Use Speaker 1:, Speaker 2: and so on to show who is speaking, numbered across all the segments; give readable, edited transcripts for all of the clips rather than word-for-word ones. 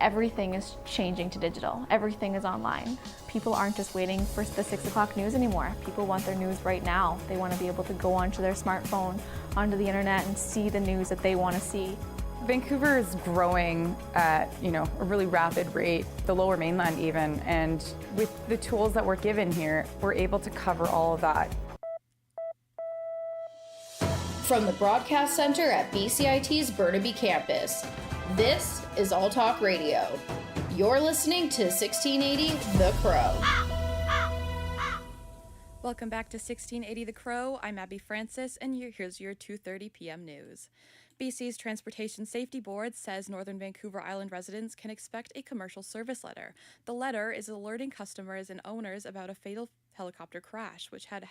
Speaker 1: Everything is changing to digital. Everything is online. People aren't just waiting for the 6 o'clock news anymore. People want their news right now. They want to be able to go onto their smartphone, onto the internet, and see the news that they want to see.
Speaker 2: Vancouver is growing at, a really rapid rate, the Lower Mainland even, and with the tools that we're given here, we're able to cover all of that.
Speaker 3: From the Broadcast Center at BCIT's Burnaby Campus, this is All Talk Radio. You're listening to 1680 The Crow.
Speaker 4: Welcome back to 1680 The Crow. I'm Abby Francis, and here's your 2:30 p.m. news. BC's Transportation Safety Board says Northern Vancouver Island residents can expect a commercial service letter. The letter is alerting customers and owners about a fatal helicopter crash, which had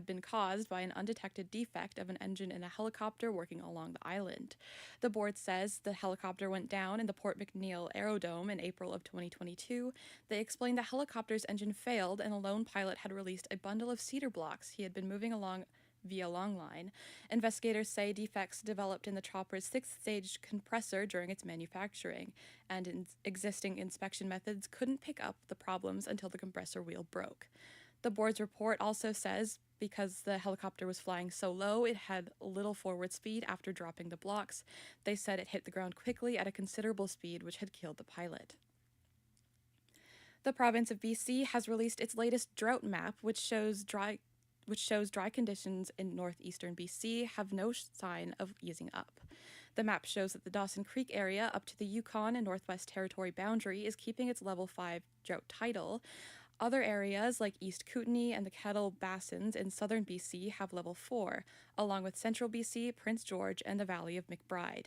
Speaker 4: been caused by an undetected defect of an engine in a helicopter working along the island. The board says the helicopter went down in the Port McNeill Aerodrome in April of 2022. They explained the helicopter's engine failed and a lone pilot had released a bundle of cedar blocks he had been moving along via longline. Investigators say defects developed in the chopper's sixth-stage compressor during its manufacturing, and existing inspection methods couldn't pick up the problems until the compressor wheel broke. The board's report also says because the helicopter was flying so low, it had little forward speed after dropping the blocks. They said it hit the ground quickly at a considerable speed, which had killed the pilot. The province of BC has released its latest drought map, which shows dry conditions in northeastern BC have no sign of easing up. The map shows that the Dawson Creek area up to the Yukon and Northwest Territory boundary is keeping its level 5 drought title. Other areas like East Kootenay and the Kettle Basins in southern BC have level 4, along with central BC, Prince George, and the Valley of McBride.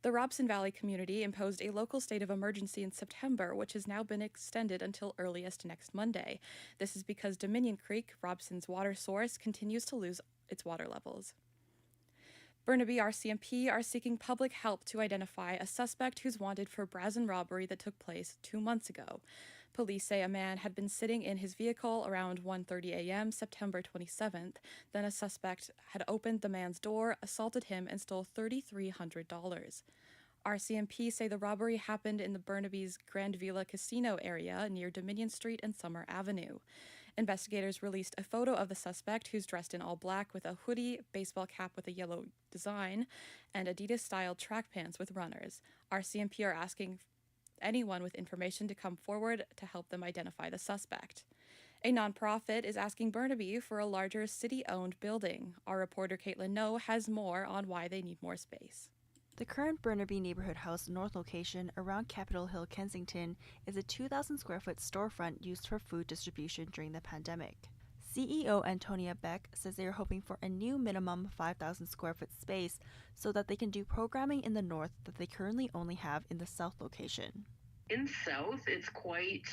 Speaker 4: The Robson Valley community imposed a local state of emergency in September, which has now been extended until earliest next Monday. This is because Dominion Creek, Robson's water source, continues to lose its water levels. Burnaby RCMP are seeking public help to identify a suspect who's wanted for brazen robbery that took place 2 months ago. Police say a man had been sitting in his vehicle around 1:30 a.m. September 27th. Then a suspect had opened the man's door, assaulted him, and stole $3,300. RCMP say the robbery happened in the Burnaby's Grand Villa Casino area near Dominion Street and Summer Avenue. Investigators released a photo of the suspect, who's dressed in all black with a hoodie, baseball cap with a yellow design, and Adidas-style track pants with runners. RCMP are asking anyone with information to come forward to help them identify the suspect. A nonprofit is asking Burnaby for a larger city-owned building. Our reporter Caitlin No has more on why they need more space.
Speaker 5: The current Burnaby Neighborhood House North location around Capitol Hill, Kensington, is a 2,000 square foot storefront used for food distribution during the pandemic. CEO Antonia Beck says they are hoping for a new minimum 5,000 square foot space so that they can do programming in the north that they currently only have in the south location.
Speaker 6: In South, it's quite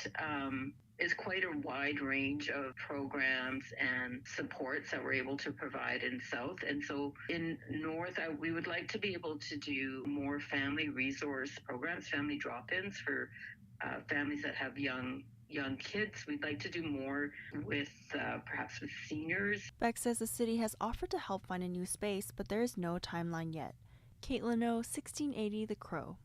Speaker 6: a wide range of programs and supports that we're able to provide in South. And so in North, we would like to be able to do more family resource programs, family drop-ins for families that have young kids. We'd like to do more with perhaps with seniors.
Speaker 5: Beck says the city has offered to help find a new space, but there is no timeline yet. Caitlin No, 1680 The Crow.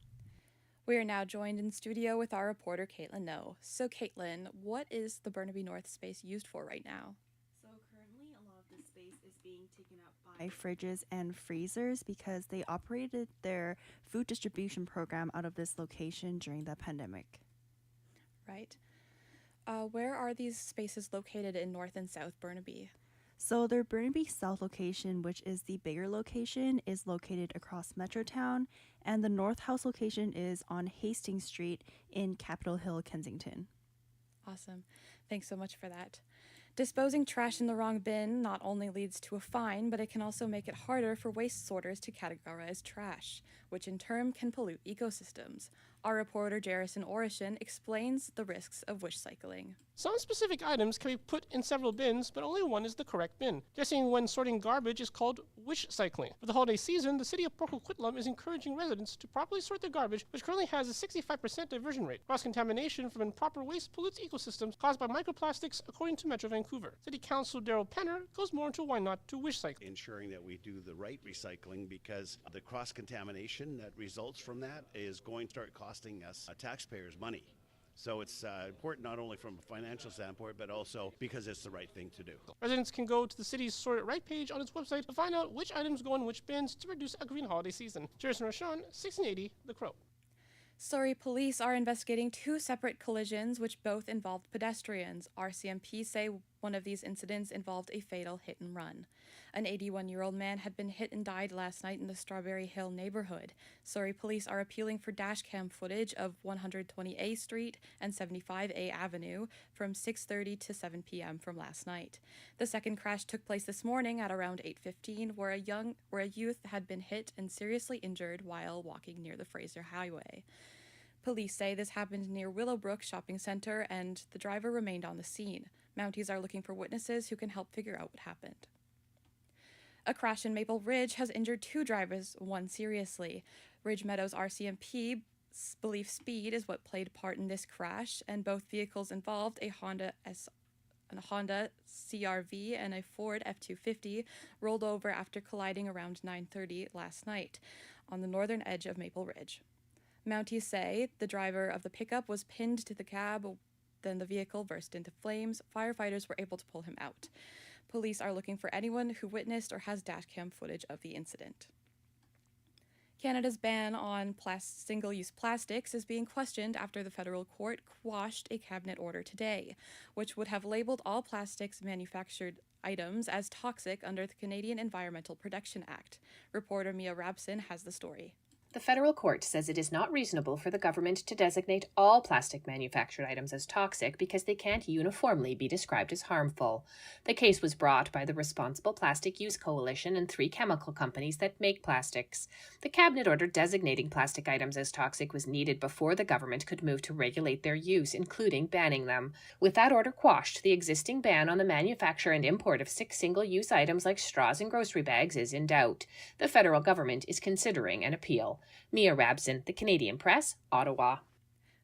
Speaker 4: We are now joined in studio with our reporter, Caitlin No. So, Caitlin, what is the Burnaby North space used for right now?
Speaker 5: So currently, a lot of this space is being taken up by fridges and freezers because they operated their food distribution program out of this location during the pandemic.
Speaker 4: Right. Where are these spaces located in North and South Burnaby?
Speaker 5: So their Burnaby South location, which is the bigger location, is located across Metrotown, and the North House location is on Hastings Street in Capitol Hill, Kensington.
Speaker 4: Awesome. Thanks so much for that. Disposing trash in the wrong bin not only leads to a fine, but it can also make it harder for waste sorters to categorize trash, which in turn can pollute ecosystems. Our reporter Jerison Orishin explains the risks of wish cycling.
Speaker 7: Some specific items can be put in several bins, but only one is the correct bin. Guessing when sorting garbage is called wish cycling. For the holiday season, the city of Port Coquitlam is encouraging residents to properly sort their garbage, which currently has a 65% diversion rate. Cross-contamination from improper waste pollutes ecosystems caused by microplastics, according to Metro Vancouver. City Councilor Daryl Penner goes more into why not to wish cycle.
Speaker 8: Ensuring that we do the right recycling, because the cross-contamination that results from that is going to start costing us taxpayers money. So it's important not only from a financial standpoint, but also because it's the right thing to do.
Speaker 7: Residents can go to the city's Sort It Right page on its website to find out which items go in which bins to reduce a green holiday season. Jason Rashawn, 1680, The Crow.
Speaker 4: Surrey police are investigating two separate collisions which both involved pedestrians. RCMP say one of these incidents involved a fatal hit and run. An 81-year-old man had been hit and died last night in the Strawberry Hill neighborhood. Surrey police are appealing for dashcam footage of 120A Street and 75A Avenue from 6:30 to 7 p.m. from last night. The second crash took place this morning at around 8:15, where a youth had been hit and seriously injured while walking near the Fraser Highway. Police say this happened near Willowbrook Shopping Centre and the driver remained on the scene. Mounties are looking for witnesses who can help figure out what happened. A crash in Maple Ridge has injured two drivers, one seriously. Ridge Meadows RCMP believe speed is what played part in this crash, and both vehicles involved, a Honda CR-V and a Ford F-250, rolled over after colliding around 9:30 last night on the northern edge of Maple Ridge. Mounties say the driver of the pickup was pinned to the cab, then the vehicle burst into flames. Firefighters were able to pull him out. Police are looking for anyone who witnessed or has dashcam footage of the incident. Canada's ban on single-use plastics is being questioned after the federal court quashed a cabinet order today, which would have labeled all plastics manufactured items as toxic under the Canadian Environmental Protection Act. Reporter Mia Rabson has the story.
Speaker 9: The federal court says it is not reasonable for the government to designate all plastic manufactured items as toxic because they can't uniformly be described as harmful. The case was brought by the Responsible Plastic Use Coalition and 3 chemical companies that make plastics. The cabinet order designating plastic items as toxic was needed before the government could move to regulate their use, including banning them. With that order quashed, the existing ban on the manufacture and import of 6 single-use items like straws and grocery bags is in doubt. The federal government is considering an appeal. Mia Rabson, The Canadian Press, Ottawa.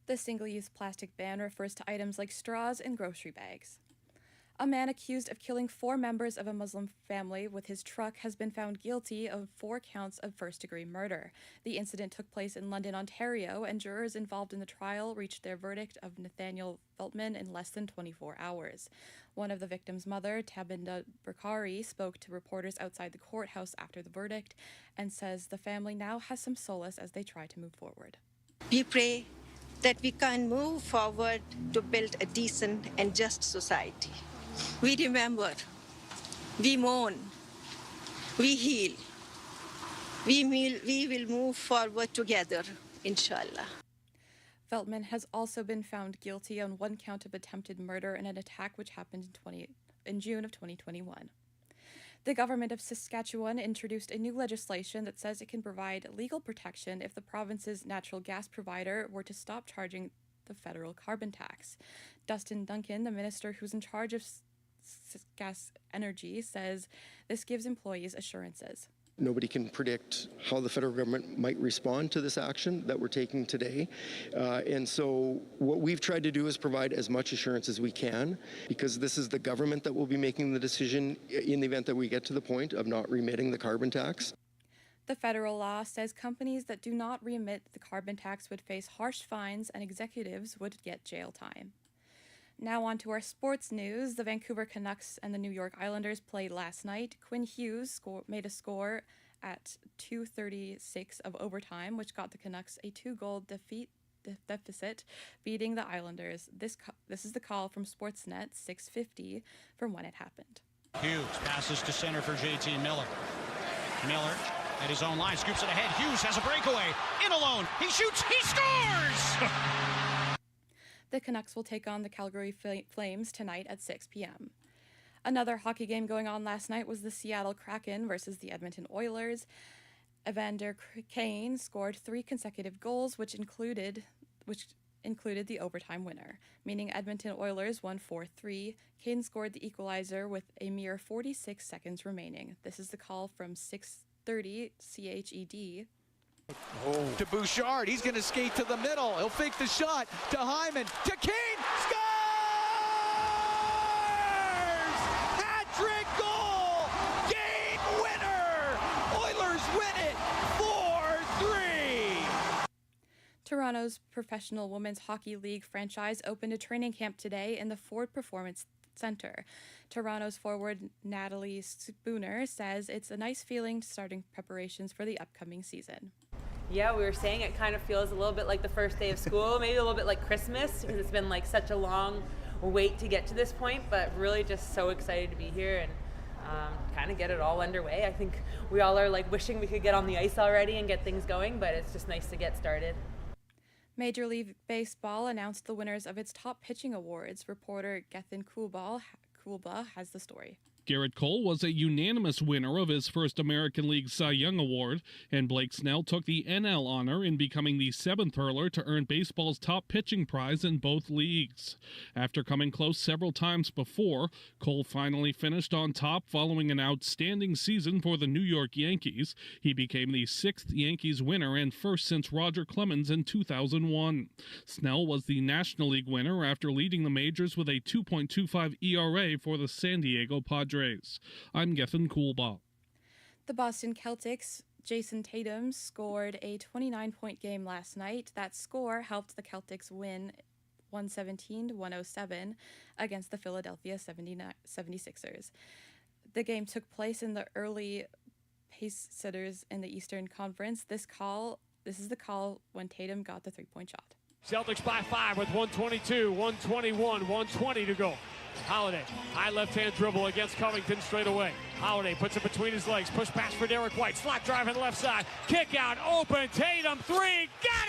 Speaker 4: The single-use plastic ban refers to items like straws and grocery bags. A man accused of killing 4 members of a Muslim family with his truck has been found guilty of 4 counts of first-degree murder. The incident took place in London, Ontario, and jurors involved in the trial reached their verdict of Nathaniel Veltman in less than 24 hours. One of the victim's mother, Tabinda Burkari, spoke to reporters outside the courthouse after the verdict and says the family now has some solace as they try to move forward.
Speaker 10: We pray that we can move forward to build a decent and just society. We remember, we mourn, we heal. We will move forward together, inshallah.
Speaker 4: Veltman has also been found guilty on 1 count of attempted murder in an attack which happened in June of 2021. The government of Saskatchewan introduced a new legislation that says it can provide legal protection if the province's natural gas provider were to stop charging the federal carbon tax. Dustin Duncan, the minister who's in charge of gas energy, says this gives employees assurances.
Speaker 11: Nobody can predict how the federal government might respond to this action that we're taking today. And so what we've tried to do is provide as much assurance as we can, because this is the government that will be making the decision in the event that we get to the point of not remitting the carbon tax.
Speaker 4: The federal law says companies that do not remit the carbon tax would face harsh fines and executives would get jail time. Now on to our sports news. The Vancouver Canucks and the New York Islanders played last night. Quinn Hughes made a score at 2:36 of overtime, which got the Canucks a 2-goal deficit, beating the Islanders. This is the call from Sportsnet 650 from when it happened.
Speaker 12: Hughes passes to center for JT Miller. Miller at his own line, scoops it ahead. Hughes has a breakaway. In alone. He shoots. He scores!
Speaker 4: The Canucks will take on the Calgary Flames tonight at 6 p.m. Another hockey game going on last night was the Seattle Kraken versus the Edmonton Oilers. Evander Kane scored 3 consecutive goals, which included the overtime winner, meaning Edmonton Oilers won 4-3. Kane scored the equalizer with a mere 46 seconds remaining. This is the call from 6:30 CHED.
Speaker 13: To Bouchard, he's going to skate to the middle. He'll fake the shot to Hyman, to Kane, scores! Hat-trick goal! Game winner! Oilers win it 4-3!
Speaker 4: Toronto's Professional Women's Hockey League franchise opened a training camp today in the Ford Performance Center. Toronto's forward Natalie Spooner says it's a nice feeling starting preparations for the upcoming season.
Speaker 14: Yeah, we were saying it kind of feels a little bit like the first day of school, maybe a little bit like Christmas, because it's been like such a long wait to get to this point, but really just so excited to be here and kind of get it all underway. I think we all are like wishing we could get on the ice already and get things going, but it's just nice to get started.
Speaker 4: Major League Baseball announced the winners of its top pitching awards. Reporter Gethin Kulba has the story.
Speaker 15: Garrett Cole was a unanimous winner of his first American League Cy Young Award, and Blake Snell took the NL honor in becoming the 7th hurler to earn baseball's top pitching prize in both leagues. After coming close several times before, Cole finally finished on top following an outstanding season for the New York Yankees. He became the 6th Yankees winner and first since Roger Clemens in 2001. Snell was the National League winner after leading the majors with a 2.25 ERA for the San Diego Padres. I'm Gethin Kulba.
Speaker 4: The Boston Celtics' Jason Tatum scored a 29-point game last night. That score helped the Celtics win 117-107 against the Philadelphia 76ers. The game took place in the early pace setters in the Eastern Conference. This is the call when Tatum got the 3-point shot.
Speaker 16: Celtics by 5 with 122, 121, 120 to go. Holiday, high left-hand dribble against Covington straight away. Holiday puts it between his legs, push pass for Derek White, slot drive on the left side, kick out, open, Tatum, 3, got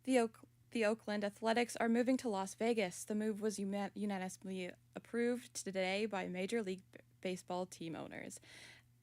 Speaker 16: it!
Speaker 4: The Oakland Athletics are moving to Las Vegas. The move was unanimously approved today by Major League Baseball team owners.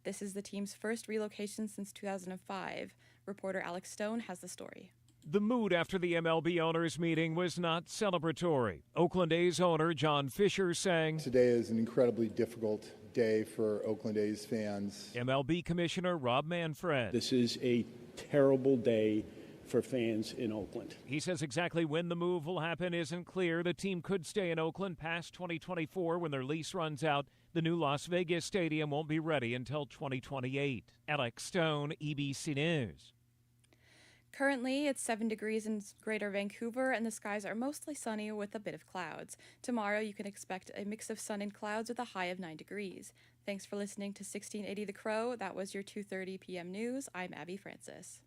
Speaker 4: This is the team's first relocation since 2005. Reporter Alex Stone has the story.
Speaker 16: The mood after the MLB owners' meeting was not celebratory. Oakland A's owner John Fisher saying,
Speaker 17: "Today is an incredibly difficult day for Oakland A's fans."
Speaker 16: MLB Commissioner Rob Manfred.
Speaker 18: This is a terrible day for fans in Oakland.
Speaker 16: He says exactly when the move will happen isn't clear. The team could stay in Oakland past 2024 when their lease runs out. The new Las Vegas stadium won't be ready until 2028. Alex Stone, EBC News.
Speaker 4: Currently, it's 7 degrees in Greater Vancouver, and the skies are mostly sunny with a bit of clouds. Tomorrow, you can expect a mix of sun and clouds with a high of 9 degrees. Thanks for listening to 1680 The Crow. That was your 2:30 p.m. news. I'm Abby Francis.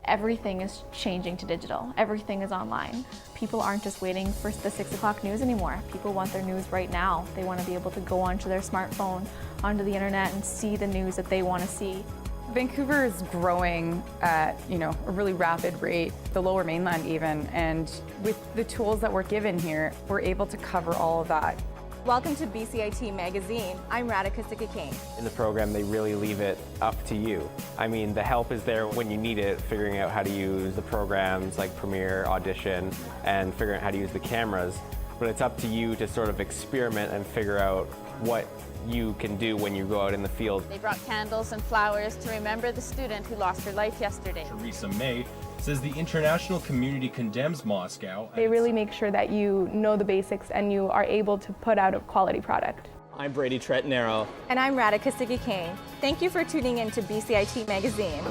Speaker 1: Everything is changing to digital. Everything is online. People aren't just waiting for the 6 o'clock news anymore. People want their news right now. They want to be able to go onto their smartphone, onto the internet, and see the news that they want to see.
Speaker 2: Vancouver is growing at, a really rapid rate, the Lower Mainland even, and with the tools that we're given here, we're able to cover all of that.
Speaker 19: Welcome to BCIT Magazine. I'm Radhika Sikakane.
Speaker 20: In the program, they really leave it up to you. I mean, the help is there when you need it, figuring out how to use the programs like Premiere, Audition, and figuring out how to use the cameras. But it's up to you to sort of experiment and figure out what you can do when you go out in the field.
Speaker 19: They brought candles and flowers to remember the student who lost her life yesterday.
Speaker 21: Theresa May says the international community condemns Moscow.
Speaker 22: They really make sure that you know the basics and you are able to put out a quality product.
Speaker 23: I'm Brady Tretnero.
Speaker 19: And I'm Radhika Sikakane. Thank you for tuning in to BCIT Magazine.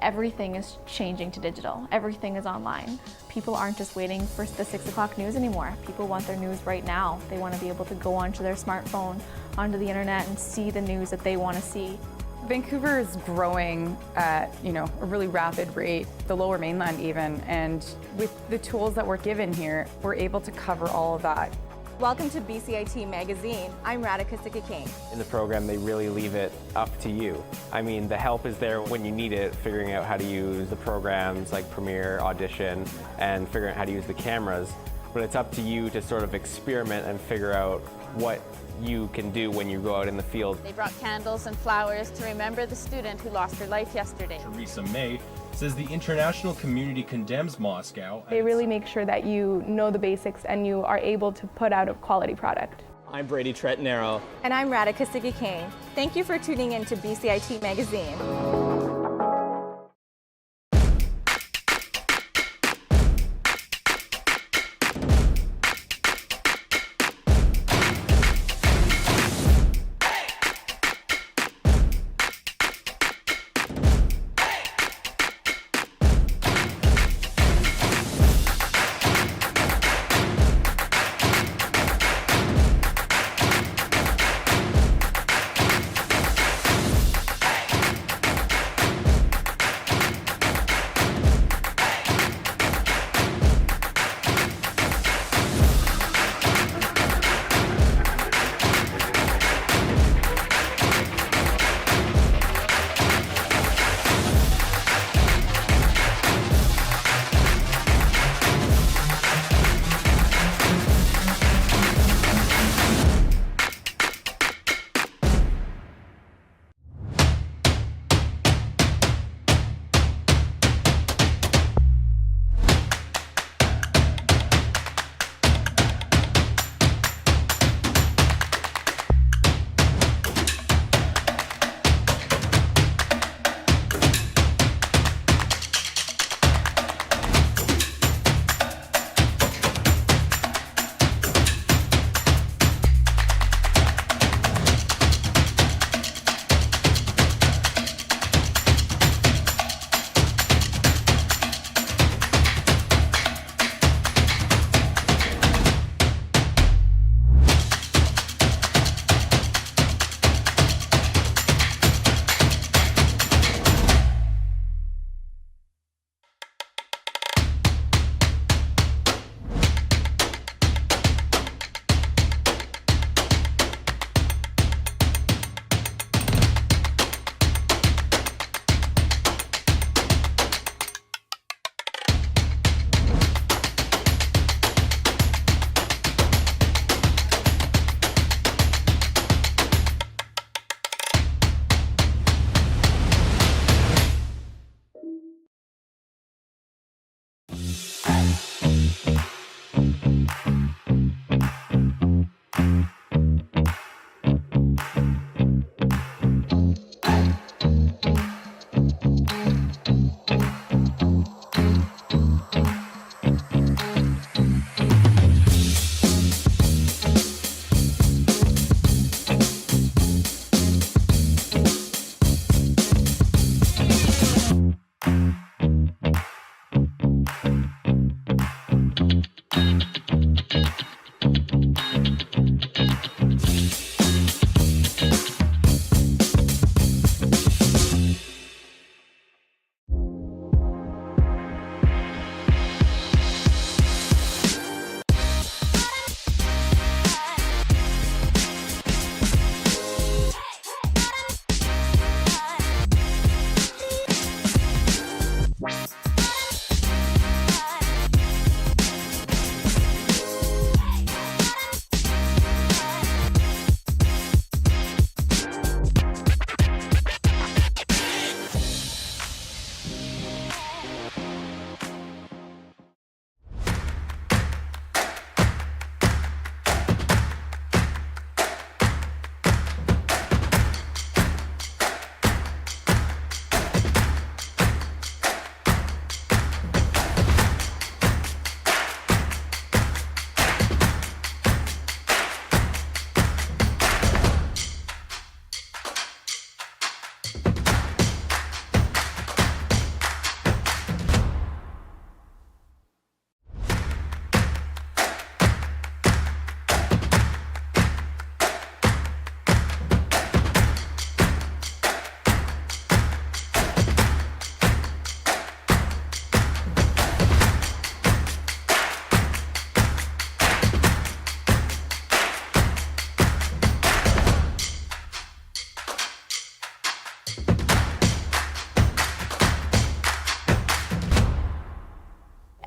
Speaker 1: Everything is changing to digital. Everything is online. People aren't just waiting for the 6 o'clock news anymore. People want their news right now. They want to be able to go onto their smartphone, onto the internet, and see the news that they want to see.
Speaker 2: Vancouver is growing at, a really rapid rate, the Lower Mainland even, and with the tools that we're given here, we're able to cover all of that.
Speaker 19: Welcome to BCIT Magazine. I'm Radhika Sikakane.
Speaker 20: In the program, they really leave it up to you. I mean, the help is there when you need it, figuring out how to use the programs like Premiere, Audition, and figuring out how to use the cameras. But it's up to you to sort of experiment and figure out what you can do when you go out in the field.
Speaker 3: They brought candles and flowers to remember the student who lost her life yesterday.
Speaker 21: Theresa May says the international community condemns Moscow.
Speaker 22: They really make sure that you know the basics and you are able to put out a quality product.
Speaker 6: I'm Brady Tretnero.
Speaker 19: And I'm Radhika Sikakane. Thank you for tuning in to BCIT Magazine.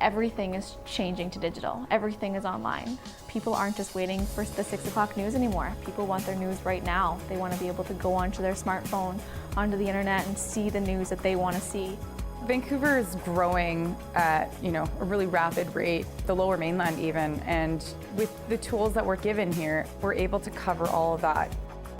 Speaker 1: Everything is changing to digital. Everything is online. People aren't just waiting for the 6 o'clock news anymore. People want their news right now. They want to be able to go onto their smartphone, onto the internet, and see the news that they want to see.
Speaker 2: Vancouver is growing at, a really rapid rate, the Lower Mainland even, and with the tools that we're given here, we're able to cover all of that.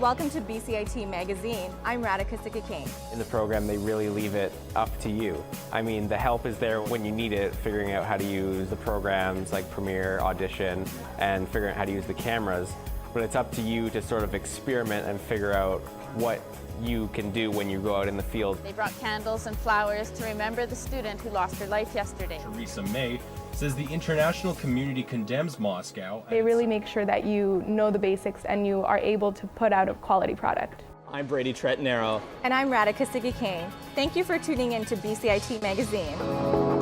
Speaker 19: Welcome to BCIT Magazine. I'm Radhika Sikakane.
Speaker 20: In the program, they really leave it up to you. I mean, the help is there when you need it, figuring out how to use the programs like Premiere, Audition, and figuring out how to use the cameras. But it's up to you to sort of experiment and figure out what you can do when you go out in the field.
Speaker 3: They brought candles and flowers to remember the student who lost her life yesterday.
Speaker 21: Theresa May says the international community condemns Moscow.
Speaker 22: They really make sure that you know the basics and you are able to put out a quality product.
Speaker 5: I'm Brady Tretanero.
Speaker 19: And I'm Radhika Sikakane. Thank you for tuning in to BCIT Magazine.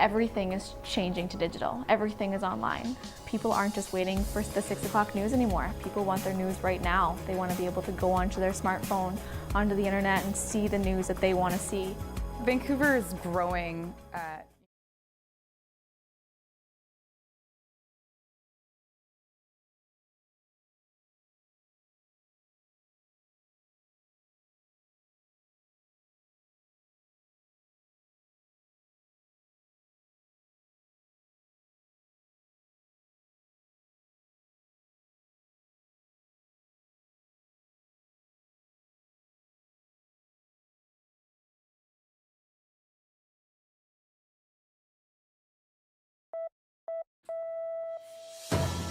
Speaker 1: Everything is changing to digital. Everything is online. People aren't just waiting for the 6 o'clock news anymore. People want their news right now. They want to be able to go onto their smartphone, onto the internet, and see the news that they want to see.
Speaker 2: Vancouver is growing at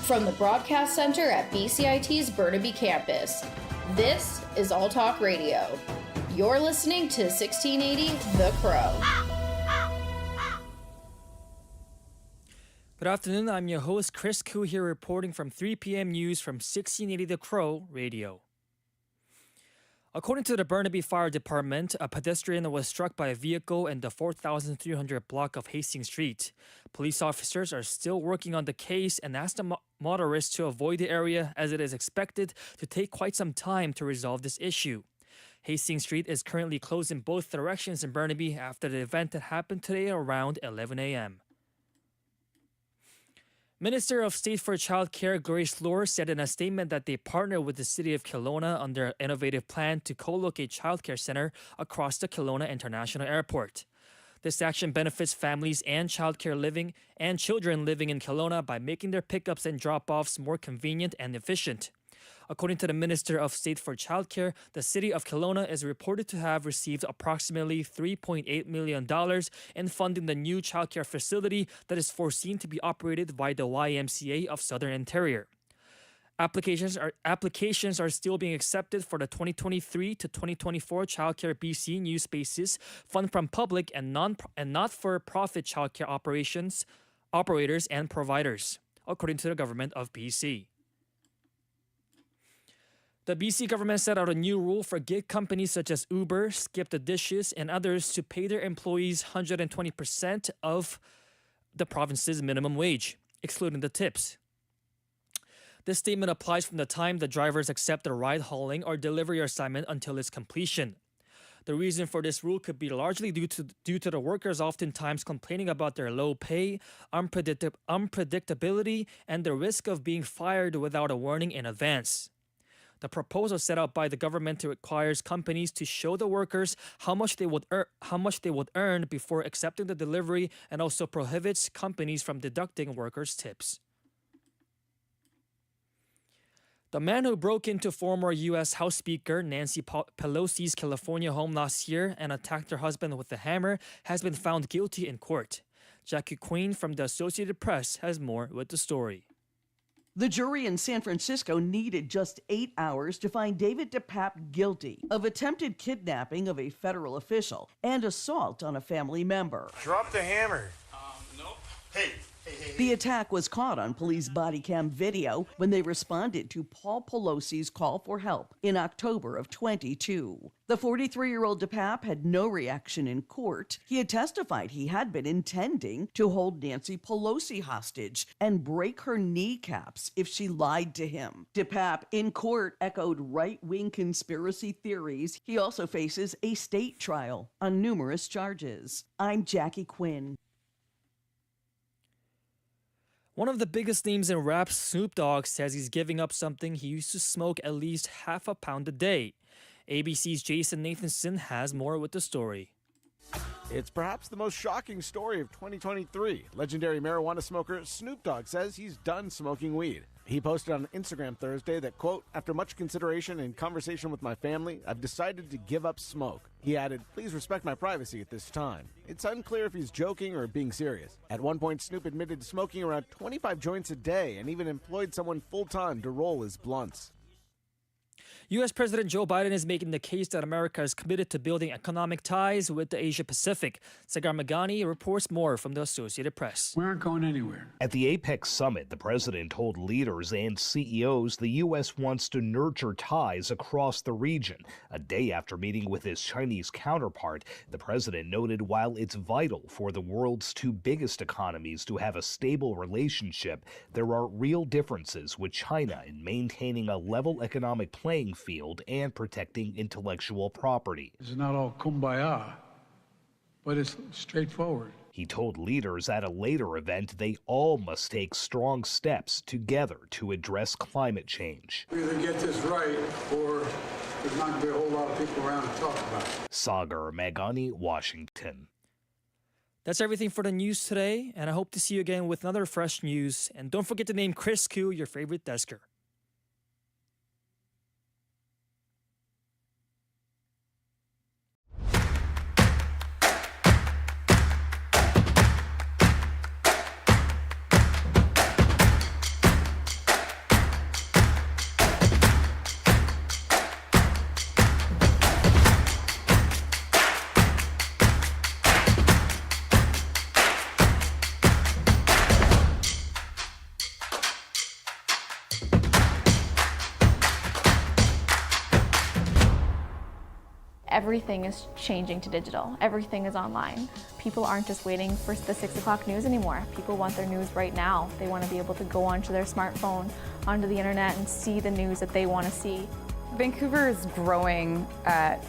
Speaker 5: From the Broadcast Center at BCIT's Burnaby Campus, this is All Talk Radio. You're listening to 1680 The Crow.
Speaker 6: Good afternoon, I'm your host Chris Koo here reporting from 3 p.m. news from 1680 The Crow Radio. According to the Burnaby Fire Department, a pedestrian was struck by a vehicle in the 4300 block of Hastings Street. Police officers are still working on the case and asked the motorists to avoid the area as it is expected to take quite some time to resolve this issue. Hastings Street is currently closed in both directions in Burnaby after the event that happened today around 11 a.m. Minister of State for Child Care Grace Lohr said in a statement that they partner with the City of Kelowna under an innovative plan to co-locate child care center across the Kelowna International Airport. This action benefits families and children living in Kelowna by making their pickups and drop-offs more convenient and efficient. According to the Minister of State for Childcare, the City of Kelowna is reported to have received approximately $3.8 million in funding the new childcare facility that is foreseen to be operated by the YMCA of Southern Ontario. Applications are still being accepted for the 2023 to 2024 Childcare BC New Spaces Fund from public and not-for-profit childcare operators and providers, according to the government of BC. The BC government set out a new rule for gig companies such as Uber, Skip the Dishes, and others to pay their employees 120% of the province's minimum wage, excluding the tips. This statement applies from the time the drivers accept the ride-hauling or delivery assignment until its completion. The reason for this rule could be largely due to the workers oftentimes complaining about their low pay, unpredictability, and the risk of being fired without a warning in advance. The proposal set out by the government requires companies to show the workers how much they would earn before accepting the delivery, and also prohibits companies from deducting workers' tips. The man who broke into former U.S. House Speaker Nancy Pelosi's California home last year and attacked her husband with a hammer has been found guilty in court. Jackie Quinn from the Associated Press has more with the story.
Speaker 23: The jury in San Francisco needed just 8 hours to find David DePape guilty of attempted kidnapping of a federal official and assault on a family member.
Speaker 24: Drop the hammer. Nope. Hey.
Speaker 23: The attack was caught on police body cam video when they responded to Paul Pelosi's call for help in October of 22. The 43-year-old DePape had no reaction in court. He had testified he had been intending to hold Nancy Pelosi hostage and break her kneecaps if she lied to him. DePape in court echoed right-wing conspiracy theories. He also faces a state trial on numerous charges. I'm Jackie Quinn.
Speaker 6: One of the biggest names in rap, Snoop Dogg, says he's giving up something he used to smoke at least half a pound a day. ABC's Jason Nathanson has more with the story.
Speaker 25: It's perhaps the most shocking story of 2023. Legendary marijuana smoker Snoop Dogg says he's done smoking weed. He posted on Instagram Thursday that, quote, "After much consideration and conversation with my family, I've decided to give up smoke." He added, "Please respect my privacy at this time." It's unclear if he's joking or being serious. At one point, Snoop admitted to smoking around 25 joints a day and even employed someone full-time to roll his blunts.
Speaker 6: U.S. President Joe Biden is making the case that America is committed to building economic ties with the Asia Pacific. Sagar Magani reports more from the Associated Press.
Speaker 7: We aren't going anywhere.
Speaker 8: At the APEC summit, the president told leaders and CEOs the U.S. wants to nurture ties across the region. A day after meeting with his Chinese counterpart, the president noted while it's vital for the world's two biggest economies to have a stable relationship, there are real differences with China in maintaining a level economic playing field and protecting intellectual property.
Speaker 7: It's not all kumbaya, but it's straightforward.
Speaker 8: He told leaders at a later event they all must take strong steps together to address climate change.
Speaker 7: We either get this right or there's not going to be a whole lot of people around to talk about it.
Speaker 8: Sagar Magani, Washington.
Speaker 6: That's everything for the news today, and I hope to see you again with another fresh news. And don't forget to name Chris Koo your favorite desker.
Speaker 1: Everything is changing to digital. Everything is online. People aren't just waiting for the 6 o'clock news anymore. People want their news right now. They want to be able to go onto their smartphone, onto the internet, and see the news that they want to see.
Speaker 2: Vancouver is growing at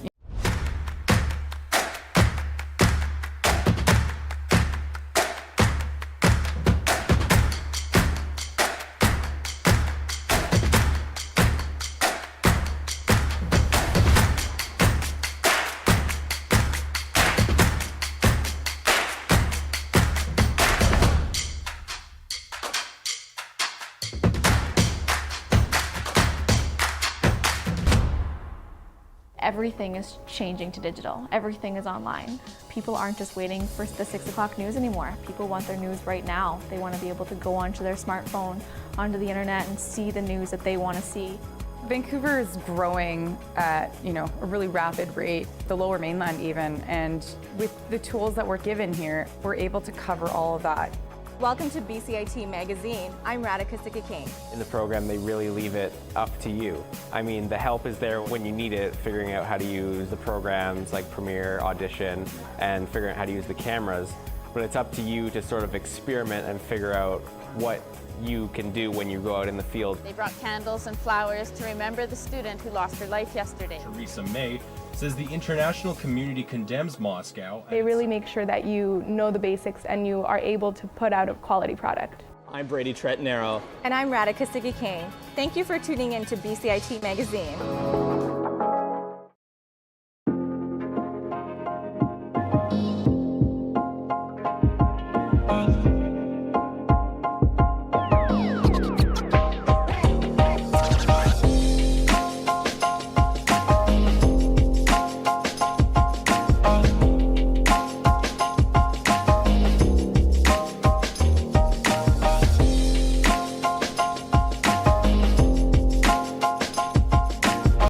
Speaker 1: Everything is changing to digital. Everything is online. People aren't just waiting for the 6 o'clock news anymore. People want their news right now. They want to be able to go onto their smartphone, onto the internet, and see the news that they want to see.
Speaker 2: Vancouver is growing at, a really rapid rate, the Lower Mainland even, and with the tools that we're given here, we're able to cover all of that.
Speaker 19: Welcome to BCIT Magazine. I'm Radhika Sikka-King.
Speaker 20: In the program, they really leave it up to you. I mean, the help is there when you need it, figuring out how to use the programs like Premiere, Audition, and figuring out how to use the cameras. But it's up to you to sort of experiment and figure out what you can do when you go out in the field.
Speaker 3: They brought candles and flowers to remember the student who lost her life yesterday.
Speaker 21: Theresa May says the international community condemns Moscow.
Speaker 22: They really make sure that you know the basics and you are able to put out a quality product.
Speaker 9: I'm Brady Tretanero.
Speaker 19: And I'm Radhika Sikka-King. Thank you for tuning in to BCIT Magazine.